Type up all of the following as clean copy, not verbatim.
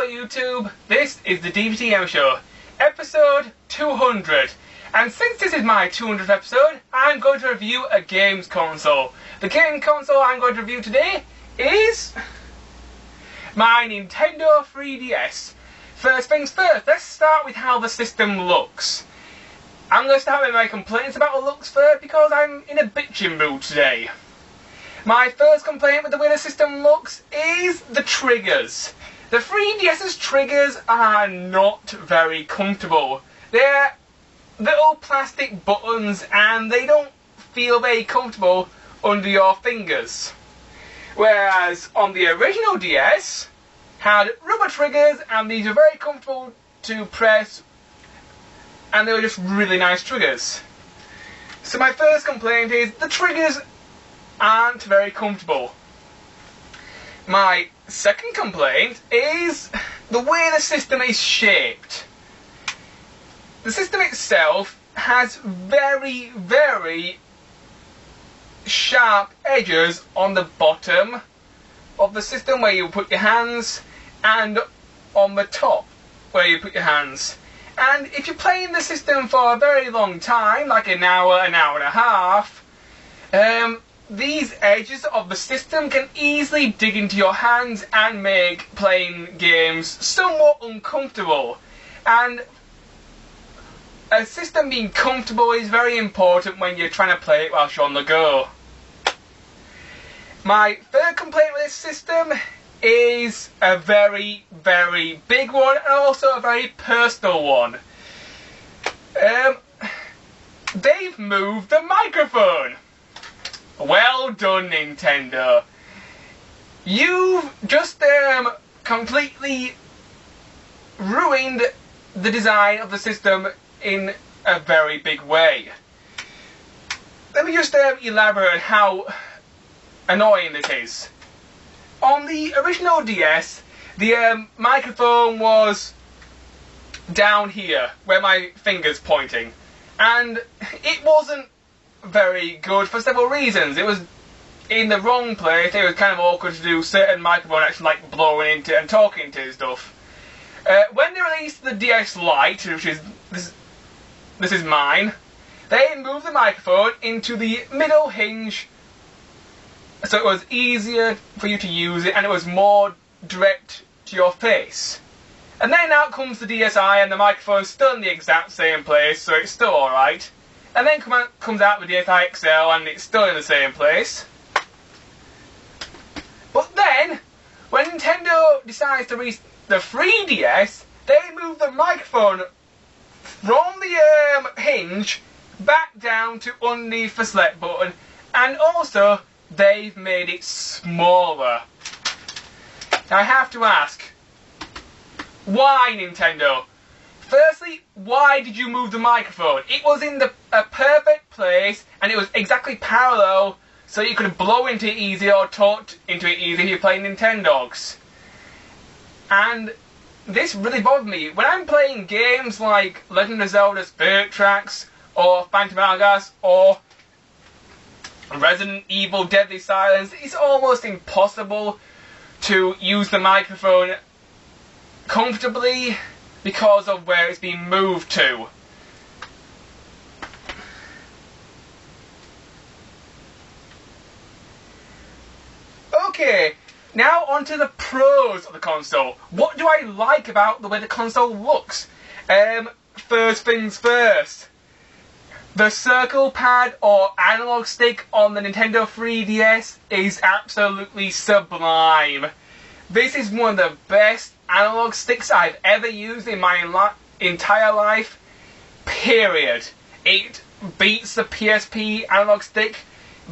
Hello YouTube, this is the Dbtgamer Show, episode 200. And since this is my 200th episode, I'm going to review a games console. The game console I'm going to review today is my Nintendo 3DS. First things first, let's start with how the system looks. I'm going to start with my complaints about the looks first because I'm in a bitching mood today. My first complaint with the way the system looks is the triggers. The 3DS's triggers are not very comfortable. They're little plastic buttons and they don't feel very comfortable under your fingers. Whereas on the original DS, had rubber triggers and these were very comfortable to press and they were just really nice triggers. So my first complaint is the triggers aren't very comfortable. My second complaint is the way the system is shaped. The system itself has very, very sharp edges on the bottom of the system where you put your hands and on the top where you put your hands. And if you're playing the system for a very long time, like an hour and a half, these edges of the system can easily dig into your hands and make playing games somewhat uncomfortable. And a system being comfortable is very important when you're trying to play it whilst you're on the go. My third complaint with this system is a very, very big one and also a very personal one. They've moved the microphone. Well done, Nintendo. You've just completely ruined the design of the system in a very big way. Let me just elaborate how annoying this is. On the original DS, the microphone was down here, where my finger's pointing, and it wasn't very good for several reasons. It was in the wrong place. It was kind of awkward to do certain microphone action like blowing into and talking to stuff. When they released the DS Lite, which is this is mine, they moved the microphone into the middle hinge so it was easier for you to use it and it was more direct to your face. And then out comes the DSi and the microphone's still in the exact same place, so it's still alright. And then comes out the DSi XL and it's still in the same place. But then, when Nintendo decides to release the 3DS, they move the microphone from the hinge back down to underneath the select button, and also they've made it smaller. Now I have to ask, why, Nintendo? Firstly, why did you move the microphone? It was in a perfect place and it was exactly parallel so you could blow into it easy or talk into it easy if you're playing Nintendogs. And this really bothered me. When I'm playing games like Legend of Zelda Spirit Tracks or Phantom Hourglass or Resident Evil Deadly Silence, it's almost impossible to use the microphone comfortably because of where it's being moved to. Okay, now onto the pros of the console. What do I like about the way the console looks? First things first. The circle pad or analog stick on the Nintendo 3DS is absolutely sublime. This is one of the best analog sticks I've ever used in my entire life, period. It beats the PSP analog stick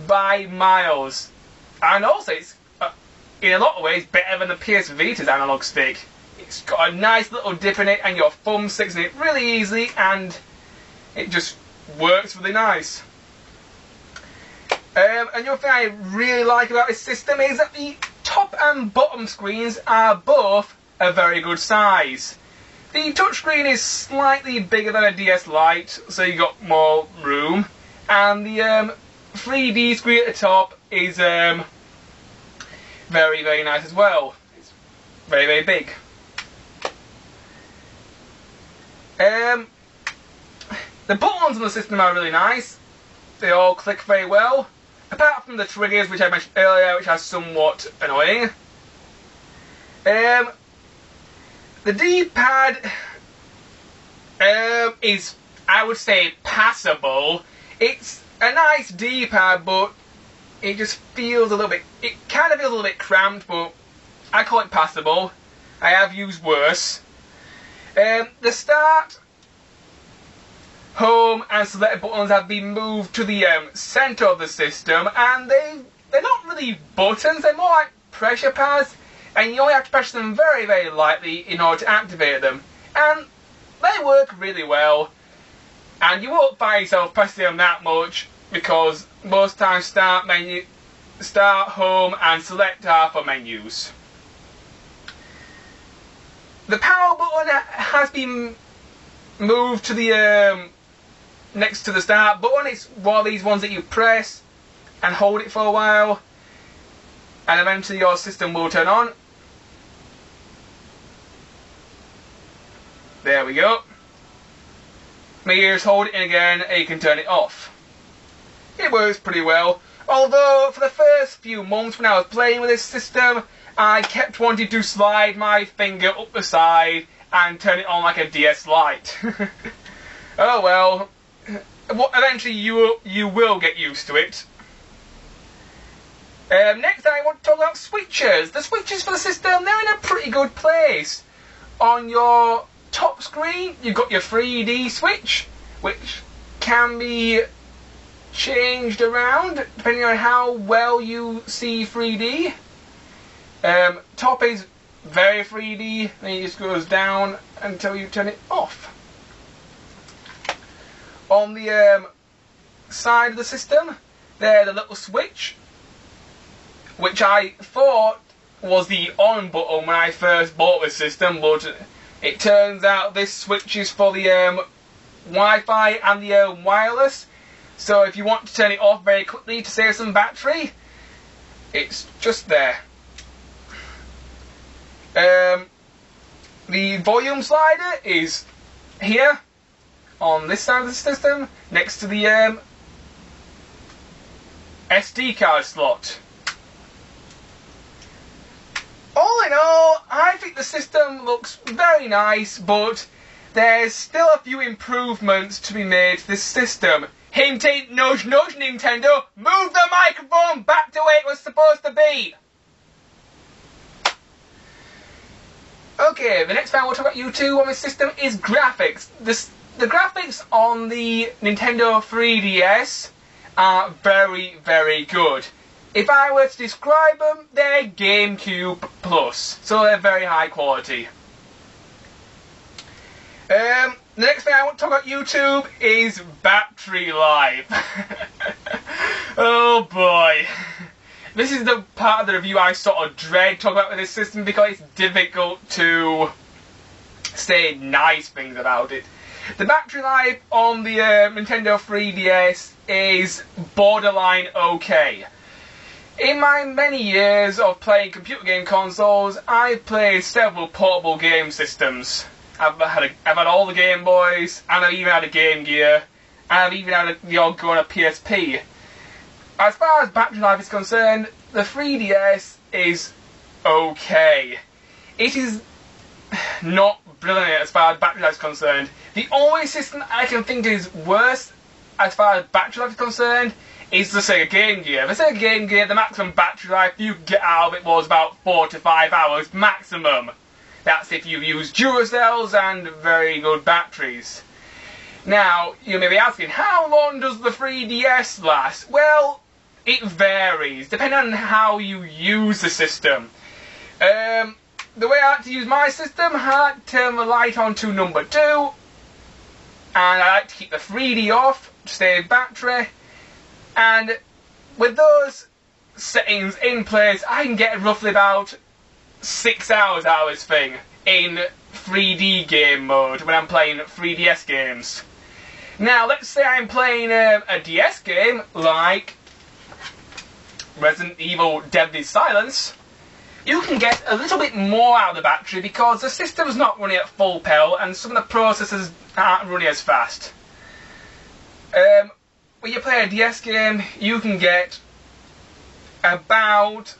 by miles. And also it's, in a lot of ways, better than the PS Vita's analog stick. It's got a nice little dip in it and your thumb sticks in it really easily and it just works really nice. Another thing I really like about this system is that the top and bottom screens are both a very good size. The touchscreen is slightly bigger than a DS Lite, so you got more room, and the 3D screen at the top is very, very nice as well. It's very, very big. The buttons on the system are really nice. They all click very well. Apart from the triggers, which I mentioned earlier, which are somewhat annoying. The D-pad is, I would say, passable. It's a nice D-pad, but it just feels a little bit... It kind of feels a little bit cramped, but I call it passable. I have used worse. The start, home, and select buttons have been moved to the centre of the system, and they're not really buttons, they're more like pressure pads, and you only have to press them very, very lightly in order to activate them. And they work really well, and you won't find yourself pressing them that much, because most times start, menu, start, home, and select are for menus. The power button has been moved to the next to the start button. It's one of these ones that you press and hold it for a while, and eventually your system will turn on. There we go. Maybe you just hold it in again and you can turn it off. It works pretty well. Although for the first few months when I was playing with this system, I kept wanting to slide my finger up the side and turn it on like a DS Lite. Oh well. Eventually you will get used to it. Next I want to talk about switches. The switches for the system, they're in a pretty good place. On your top screen you've got your 3D switch, which can be changed around depending on how well you see 3D. Top is very 3D, then it just goes down until you turn it off. On the side of the system, there's a little switch, which I thought was the on button when I first bought this system, but it turns out this switch is for the Wi-Fi and the wireless. So if you want to turn it off very quickly to save some battery, it's just there. The volume slider is here on this side of the system, next to the SD card slot. All in all, I think the system looks very nice, but there's still a few improvements to be made to this system. Hint, hint, nudge, nudge, Nintendo, move the microphone back to where it was supposed to be! Okay, the next thing I want to talk about you two on this system is graphics. The graphics on the Nintendo 3DS are very, very good. If I were to describe them, they're GameCube Plus, so they're very high quality. The next thing I want to talk about YouTube is battery life. Oh boy. This is the part of the review I sort of dread talking about with this system because it's difficult to say nice things about it. The battery life on the Nintendo 3DS is borderline okay. In my many years of playing computer game consoles, I've played several portable game systems. I've had all the Game Boys, and I've even had a Game Gear, and I've even had the odd go on a PSP. As far as battery life is concerned, the 3DS is okay. It is not brilliant as far as battery life is concerned. The only system I can think is worse as far as battery life is concerned is the Sega Game Gear. The Sega Game Gear, the maximum battery life you could get out of it was about 4 to 5 hours maximum. That's if you use Duracells and very good batteries. Now, you may be asking, how long does the 3DS last? Well, it varies, depending on how you use the system. The way I like to use my system, I like to turn the light on to number 2, and I like to keep the 3D off to save battery, and with those settings in place, I can get roughly about 6 hours out of this thing in 3D game mode when I'm playing 3DS games. Now, let's say I'm playing a DS game like Resident Evil Deadly Silence. you can get a little bit more out of the battery because the system's not running at full power and some of the processors aren't running as fast. When you play a DS game, you can get about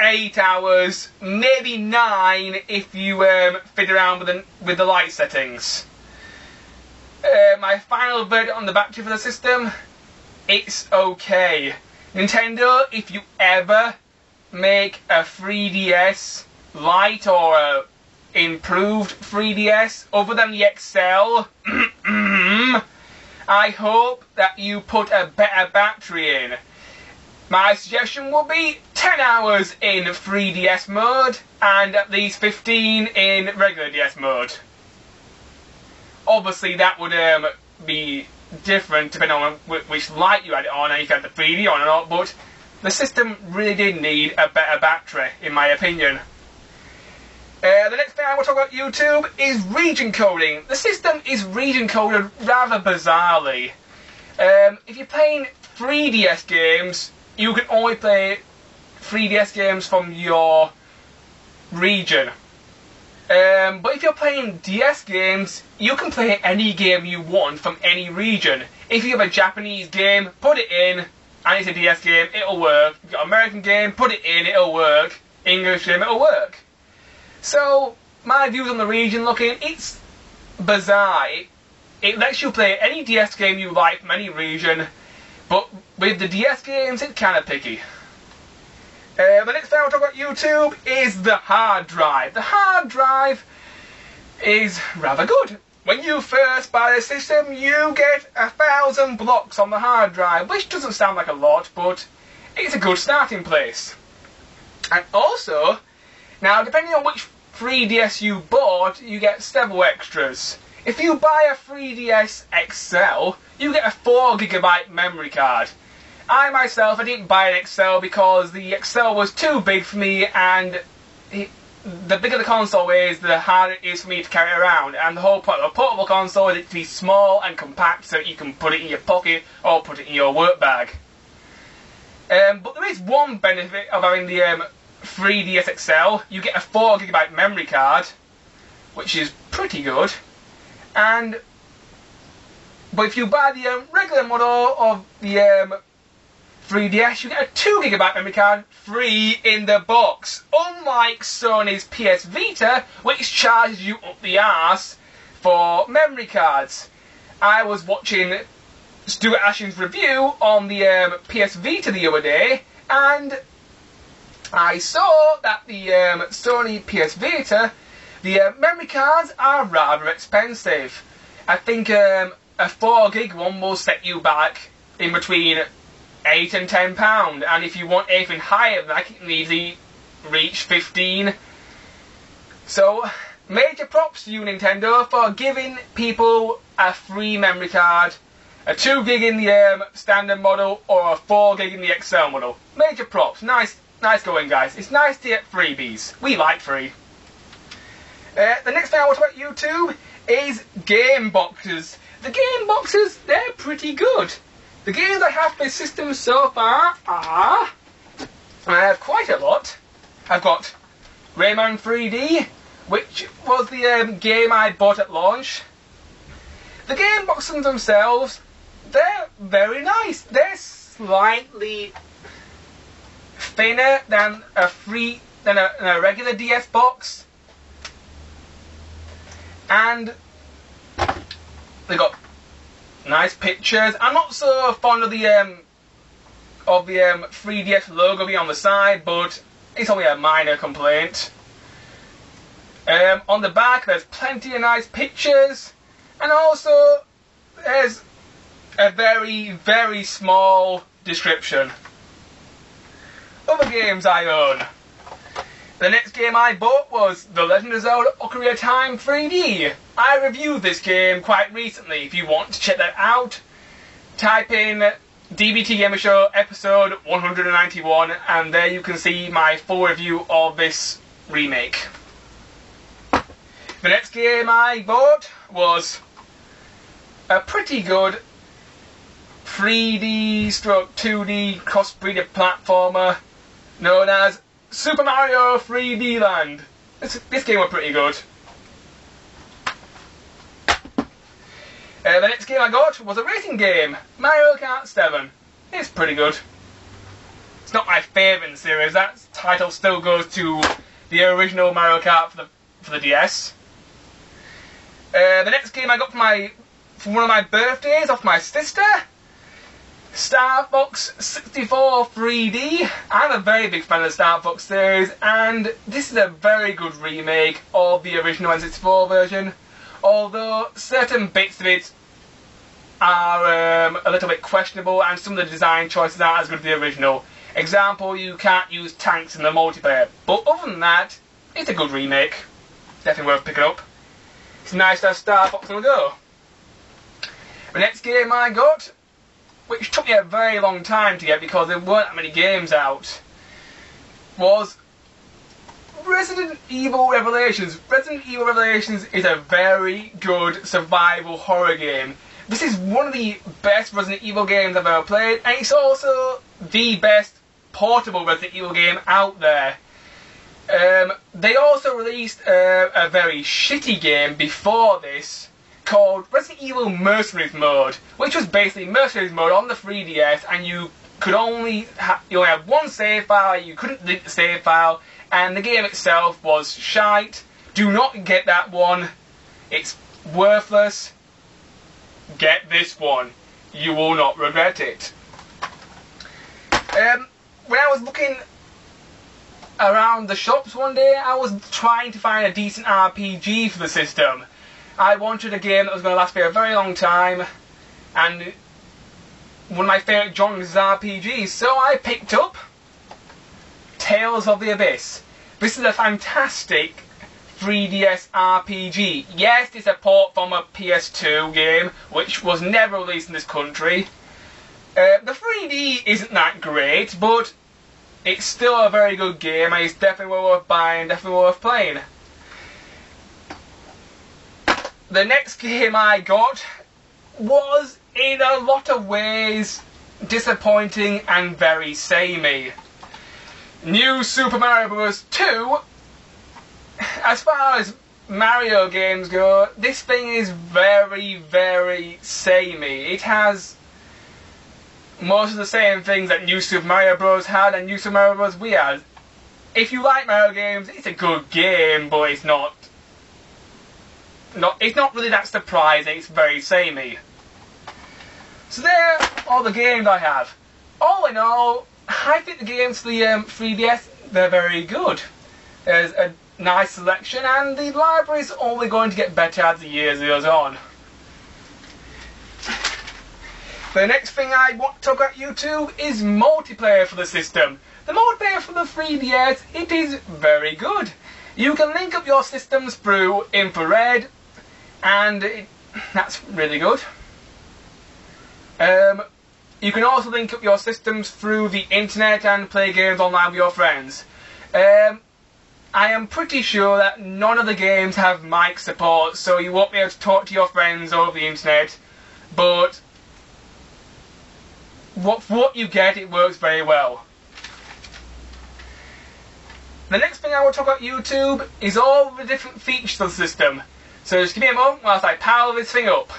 8 hours, maybe 9 if you fiddle around with the light settings. My final verdict on the battery for the system, it's okay. Nintendo, if you ever make a 3DS Lite or a improved 3DS other than the XL, I hope that you put a better battery in. My suggestion would be 10 hours in 3DS mode and at least 15 in regular DS mode. Obviously that would be different depending on which light you had it on and if you had the 3D on or not, but the system really did need a better battery, in my opinion. The next thing I want to talk about YouTube is region coding. The system is region coded rather bizarrely. If you're playing 3DS games, you can only play 3DS games from your region. But if you're playing DS games, you can play any game you want from any region. If you have a Japanese game, put it in, and it's a DS game, it'll work. If you've got an American game, put it in, it'll work. English game, it'll work. So, my views on the region looking, it's bizarre. It lets you play any DS game you like from any region, but with the DS games, it's kind of picky. The next thing I want to talk about YouTube is the hard drive. The hard drive is rather good. When you first buy the system, you get 1,000 blocks on the hard drive, which doesn't sound like a lot, but it's a good starting place. And also, now depending on which 3DS you bought, you get several extras. If you buy a 3DS XL, you get a 4GB memory card. I myself, I didn't buy an XL because the XL was too big for me, and the bigger the console is, the harder it is for me to carry around. And the whole point of a portable console is it to be small and compact so that you can put it in your pocket or put it in your work bag. But there is one benefit of having the 3DS XL. You get a 4GB memory card, which is pretty good. But if you buy the regular model of the 3DS, you get a 2GB memory card free in the box. Unlike Sony's PS Vita, which charges you up the arse for memory cards. I was watching Stuart Ashton's review on the PS Vita the other day, and I saw that the Sony PS Vita, the memory cards are rather expensive. I think a 4GB one will set you back in between £8 and £10, and if you want anything higher than that, it can easily reach 15. So, major props to you, Nintendo, for giving people a free memory card, a 2GB in the standard model, or a 4GB in the XL model. Major props. Nice going, guys. It's nice to get freebies. We like free. The next thing I want to talk about YouTube is game boxes. The game boxes, they're pretty good. The games I have for this system so far are... I have quite a lot. I've got Rayman 3D, which was the game I bought at launch. The game boxes themselves, they're very nice. They're slightly thinner than a regular DS box. And they got nice pictures. I'm not so fond of the 3DS logo being on the side, but it's only a minor complaint. On the back, there's plenty of nice pictures, and also there's a very, very small description. Other games I own. The next game I bought was The Legend of Zelda Ocarina of Time 3D. I reviewed this game quite recently. If you want to check that out, type in Dbtgamer Show episode 191, and there you can see my full review of this remake. The next game I bought was a pretty good 3D/2D cross-breeded platformer known as Super Mario 3D Land. This game was pretty good. The next game I got was a racing game, Mario Kart 7. It's pretty good. It's not my favourite in the series. That title still goes to the original Mario Kart for the DS. The next game I got for one of my birthdays off my sister, Star Fox 64 3D. I'm a very big fan of the Star Fox series, and this is a very good remake of the original N64 version, although certain bits of it are a little bit questionable, and some of the design choices aren't as good as the original. Example, you can't use tanks in the multiplayer, but other than that, it's a good remake. Definitely worth picking up. It's nice to have Star Fox on the go. The next game I got, which took me a very long time to get because there weren't that many games out, was Resident Evil Revelations. Resident Evil Revelations is a very good survival horror game. This is one of the best Resident Evil games I've ever played, and it's also the best portable Resident Evil game out there. They also released a very shitty game before this called Resident Evil Mercenaries Mode, which was basically Mercenaries Mode on the 3DS, and you only had one save file, you couldn't delete the save file, and the game itself was shite. Do not get that one. It's worthless. Get this one. You will not regret it. When I was looking around the shops one day, I was trying to find a decent RPG for the system. I wanted a game that was going to last me a very long time, and one of my favourite genres is RPGs, so I picked up Tales of the Abyss. This is a fantastic 3DS RPG. Yes, it's a port from a PS2 game, which was never released in this country. The 3D isn't that great, but it's still a very good game, and it's definitely worth buying, definitely worth playing. The next game I got was, in a lot of ways, disappointing and very samey. New Super Mario Bros. 2, as far as Mario games go, this thing is very, very samey. It has most of the same things that New Super Mario Bros. Had and New Super Mario Bros. Wii had. If you like Mario games, it's a good game, but it's not really that surprising. It's very samey. So there are all the games I have. All in all, I think the games for the 3DS, they're very good. There's a nice selection, and the library's only going to get better as the years goes on. The next thing I want to talk about YouTube is multiplayer for the system. The multiplayer for the 3DS, it is very good. You can link up your systems through infrared, and that's really good. You can also link up your systems through the internet and play games online with your friends. I am pretty sure that none of the games have mic support, so you won't be able to talk to your friends over the internet, but for what you get, it works very well. The next thing I will talk about YouTube is all the different features of the system. So just give me a moment whilst I power this thing up.